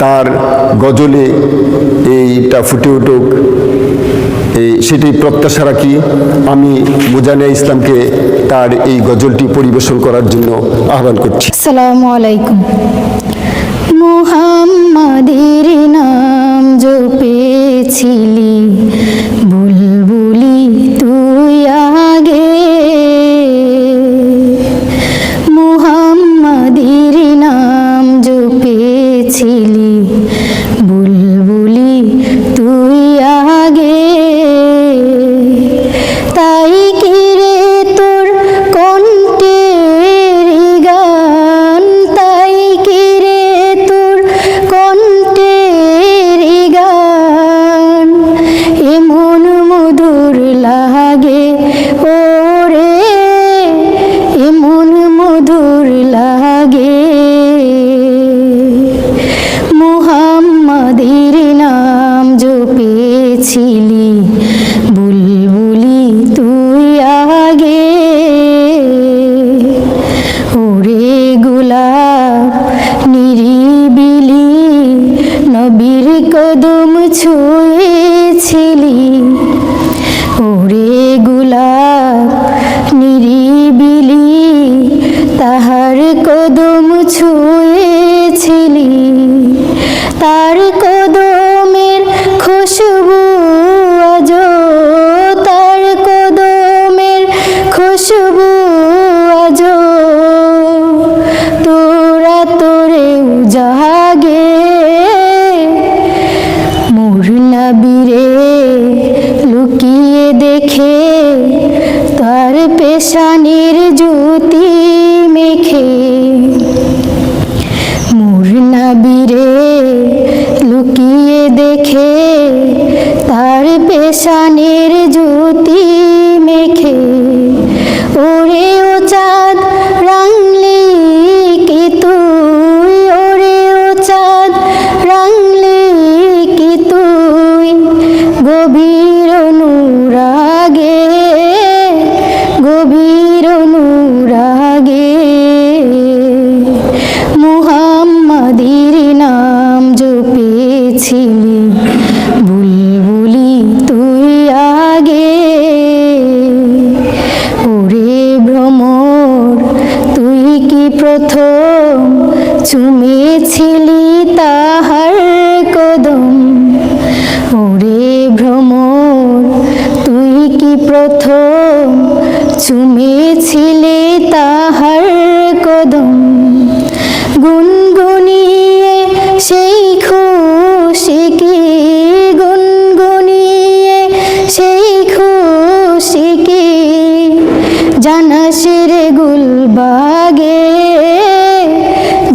তার গজলে এইটা ফুটে উঠুক, সেটি প্রত্যাশা রাখি। আমি মুজানিয়া ইসলামকে তার এই গজলটি পরিবেশন করার জন্য আহ্বান করছি। আসসালামু আলাইকুম। মুহাম্মাদের নাম জপেছিলি বুলবুলি তুই আগে, মুহাম্মাদের নাম জপেছিলি বুলবুলি তুই আগে, তাই কি রে তোর কণ্ঠের গান, তাই কি রে তোর কণ্ঠের গান এমন মধুর লাগে ওরে, এমন মধুর লাগে। মুহাম্মাদের নাম জপেছিলি বুলবুলি তুই আগে, ওরে গোলাপ নিরিবিলি নবীর কদম ছুঁয়েছিলি, ওরে গোলাপ নিরিবিলি তাহার কদম ছুঁয়েছিলি, তার কদমের খুশবু আজো, তার কদমের খুশবু আজো তোরা তোরেও জাগে। মোর নবীরে লুকিয়ে দেখে তার পেশানির জ্যোতি মেখে, মোর নবীরে লুকিয়ে দেখে তার পেশানির জ্যোতি মেখে, ওরে ও চাঁদ রাঙলি কি তুই, ওরে ও চাঁদ রাঙলি কি তুই গভীর অনুরাগে, গভীর অনুরাগে। মুহাম্মাদের নাম জপেছিলি বুলবুলি তুই আগে, ওরে ভ্রমর তুই কি প্রথম চুমেছিলি তাহার কদম, ওরে ভ্রমর তুই কি প্রথম চুমেছিলি তাহার কদম, গুনগুনিয়ে সেই খুশিকে, গুনগুনিয়ে সেই খুশিকে জানাস রে গুলবাগে,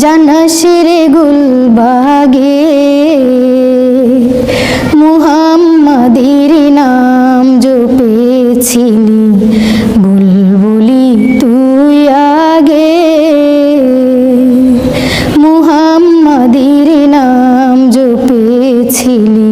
জানাস রে গুলবাগে। মুহাম্মাদের নাম জপেছিলি বুলবুলি তুই আগে, মুহাম্মাদের নাম জপেছিলি